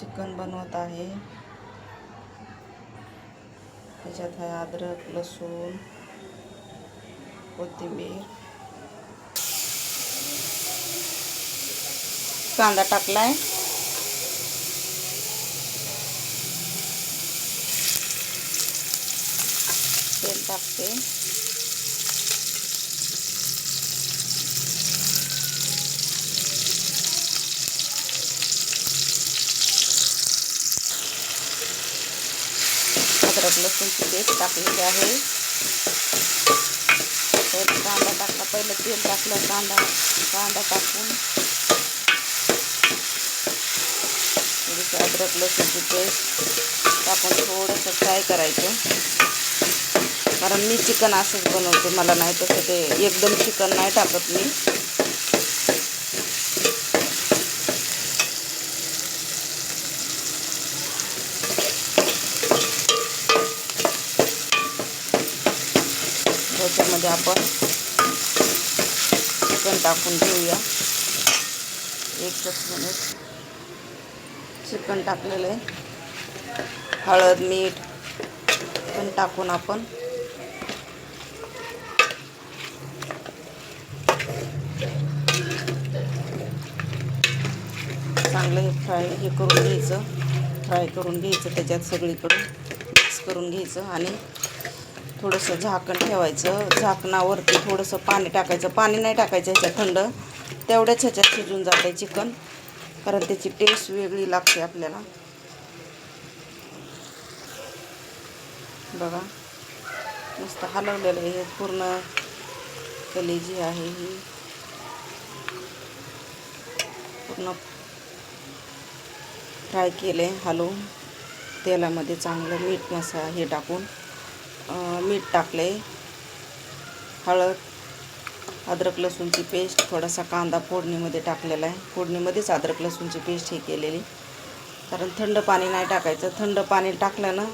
Chicken बनवत आहे। त्याच्यात आहे अद्रक, लसूण, कोथिंबीर, कांदा टाकलाय, तेल टाकते, अद्रक लसूणची पेस्ट टाकलेली आहे। कांदा टाकला, पहिलं तेल टाकलं, कांदा टाकून थोडीशी अद्रक लसूणची पेस्ट टाकून थोडंसं फ्राय करायचं, कारण मी चिकन असंच बनवते, मला नाही तसं ते एकदम चिकन नाही टाकत मी। त्याच्यामध्ये आपण चिकन टाकून घेऊया। एकच मिनिट, चिकन टाकलेलं आहे, हळद मीठ पण टाकून आपण चांगलं हे करून घ्यायचं, फ्राय करून घ्यायचं, त्याच्यात सगळीकडून मिक्स करून घ्यायचं आणि थोडंसं झाकण ठेवायचं। झाकणावरती थोडंसं पाणी टाकायचं, पाणी नाही टाकायचं ह्याच्यात, थंड तेवढ्याच ह्याच्यात शिजून जाते चिकन, कारण त्याची टेस्ट वेगळी लागते आपल्याला। बघा मस्त हलवलेलं आहे, पूर्ण कलेजी आहे ही पूर्ण फ्राय केले, हलवून तेलामध्ये चांगलं मीठ हे टाकून मीठ टाकले, हळद, अद्रक लसूणची पेस्ट, थोडासा कांदा फोडणीमध्ये टाकलेला आहे, फोडणीमध्येच अद्रक लसूणची पेस्ट हे केलेली, कारण थंड पाणी नाही टाकायचं, थंड पाणी टाकल्यानं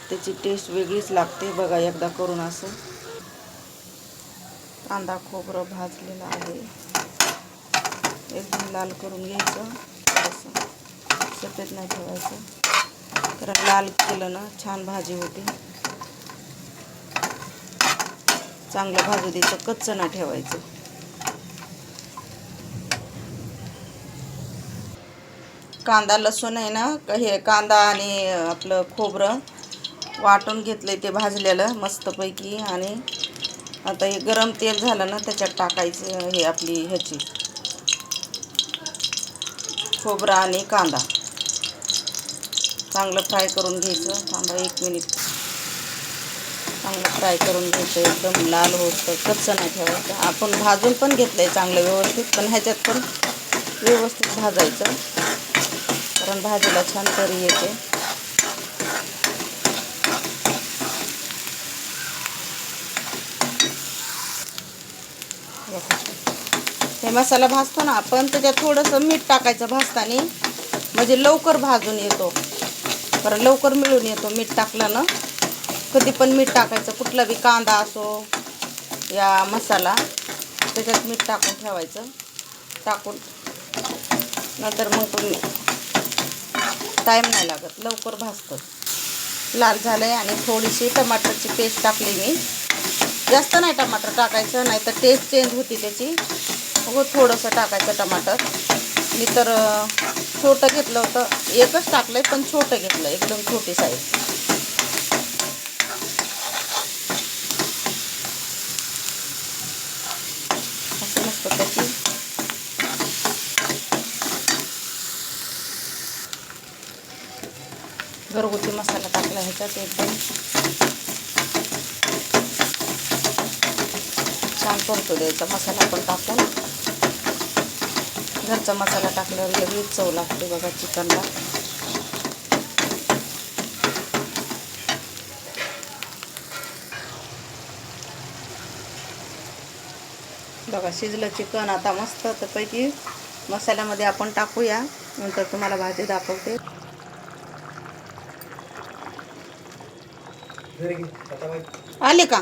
त्याची टेस्ट वेगळीच लागते। बघा एकदा करून असं। कांदा खोबरं भाजलेलं आहे, एकदम लाल करून घ्यायचं, थोडंसं सफेद नाही ठेवायचं, कारण लाल केलं ना छान भाजी होती, चांगलं भाजू द्यायचं, कच्चं नाही ठेवायचं। कांदा लसूण आहे ना, हे कांदा आणि आपलं खोबरं वाटून घेतलंय ते भाजलेलं मस्तपैकी, आणि आता हे गरम तेल झालं ना त्याच्यात टाकायचं हे आपली ह्याची खोबरं आणि कांदा चांगलं फ्राय करून घ्यायचं। थांबा एक मिनिट, चांगलं फ्राय करून घ्यायचं, एकदम लाल होतं, कच्चं नाही ठेवायचं। आपण भाजून पण घेतलंय चांगलं व्यवस्थित, पण ह्याच्यात पण व्यवस्थित भाजायचं, कारण भाजीला छान तरी येते। हे मसाला भाजतो ना आपण, त्याच्यात थोडंसं मीठ टाकायचं भाजताना, म्हणजे लवकर भाजून येतो, कारण लवकर मिळून येतो मीठ टाकलं ना। कधी पण मीठ टाकायचं, कुठला बी कांदा असो या मसाला, त्याच्यात मीठ टाकून ठेवायचं, टाकून नंतर मग तुम्ही टाईम नाही लागत, लवकर भाजतं। लाल झालंय, आणि थोडीशी टमाटरची पेस्ट टाकली मी, जास्त नाही टमाटर टाकायचं, नाही तर टेस्ट चेंज होती त्याची, हो थोडंसं टाकायचं टमाटर। मी तर छोटं घेतलं होतं, एकच टाकलंय, पण छोटं घेतलं, एकदम छोटी साईज। असं मस्त त्याची घरगुती मसाला टाकला ह्याच्यात, एकदम छान परतू द्यायचा मसाला पण टाकून। घरचा मसाला टाकल्यावर लगेच चव लागते बघा चिकनला। बघा शिजलं चिकन, आता मस्त पैकी मसाल्यामध्ये आपण टाकूया, नंतर तुम्हाला भाजी दाखवते। आले का?